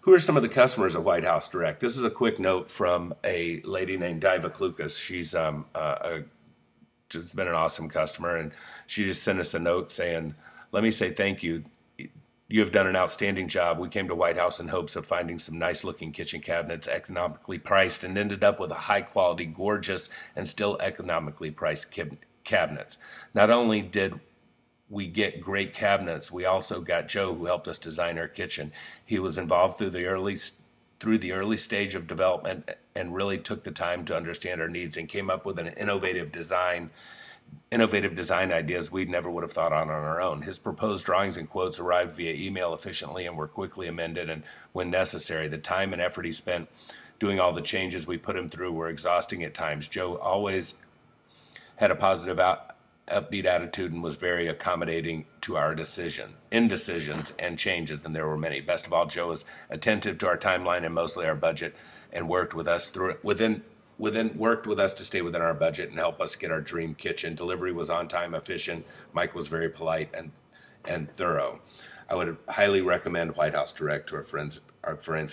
Who are some of the customers of White House Direct? This is a quick note from a lady named Diva Klukas. She's been an awesome customer, and she just sent us a note saying, "Let me say thank you. You have done an outstanding job. We came to White House in hopes of finding some nice looking kitchen cabinets, economically priced, and ended up with a high quality, gorgeous, and still economically priced cabinets. Not only did we get great cabinets, we also got Joe, who helped us design our kitchen. He was involved through the early stage of development and really took the time to understand our needs and came up with an innovative design ideas we never would have thought on our own. His proposed drawings and quotes arrived via email efficiently and were quickly amended, and when necessary. The time and effort he spent doing all the changes we put him through were exhausting at times. Joe always had a positive upbeat attitude and was very accommodating to our indecisions and changes, and there were many. Best of all, Joe was attentive to our timeline and mostly our budget, and worked with us through it worked with us to stay within our budget and help us get our dream kitchen. Delivery was on time, efficient. Mike was very polite and thorough. I would highly recommend White House Direct to our friends,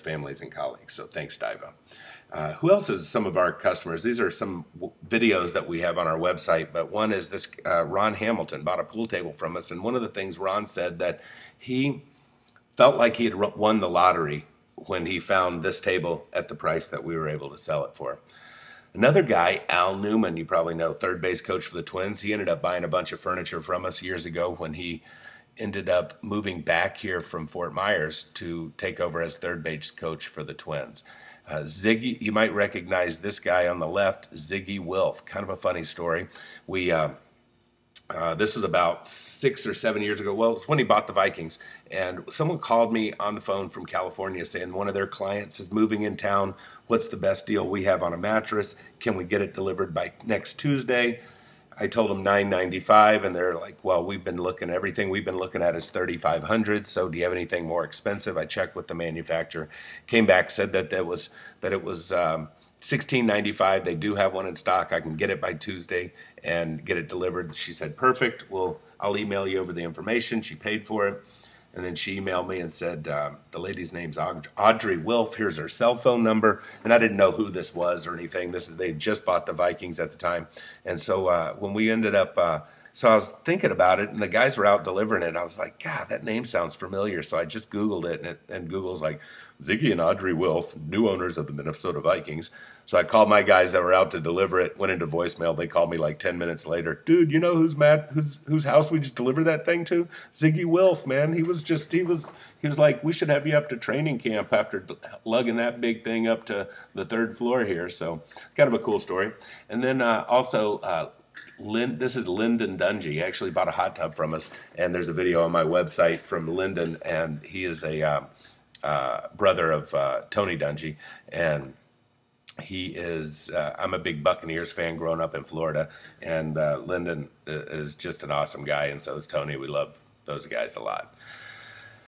families, and colleagues. So thanks, Diva. Who else is some of our customers? These are some videos that we have on our website, but one is this Ron Hamilton bought a pool table from us, and one of the things Ron said that he felt like he had won the lottery when he found this table at the price that we were able to sell it for. Another guy, Al Newman, you probably know, third base coach for the Twins. He ended up buying a bunch of furniture from us years ago when he ended up moving back here from Fort Myers to take over as third base coach for the Twins. Ziggy, you might recognize this guy on the left, Ziggy Wilf. Kind of a funny story. This was about 6 or 7 years ago. Well, it's when he bought the Vikings. And someone called me on the phone from California saying one of their clients is moving in town. What's the best deal we have on a mattress? Can we get it delivered by next Tuesday? I told them $995, and they're like, well, we've been looking, everything we've been looking at is $3,500. So do you have anything more expensive? I checked with the manufacturer, came back, said that it was $1695. They do have one in stock. I can get it by Tuesday and get it delivered. She said, perfect. Well, I'll email you over the information. She paid for it. And then she emailed me and said, the lady's name's Audrey Wilf. Here's her cell phone number. And I didn't know who this was or anything. They just bought the Vikings at the time. And so when we ended up, so I was thinking about it, and the guys were out delivering it. And I was like, God, that name sounds familiar. So I just Googled it, and Google's like, Ziggy and Audrey Wilf, new owners of the Minnesota Vikings. So I called my guys that were out to deliver it, went into voicemail. They called me like 10 minutes later. Dude, you know whose house we just delivered that thing to? Ziggy Wilf, man. He was like, we should have you up to training camp after lugging that big thing up to the third floor here. So kind of a cool story. And then also, this is Lyndon Dungy. He actually bought a hot tub from us, and there's a video on my website from Lyndon, and he is a brother of Tony Dungy, and he is, I'm a big Buccaneers fan growing up in Florida, and Lyndon is just an awesome guy, and so is Tony. We love those guys a lot.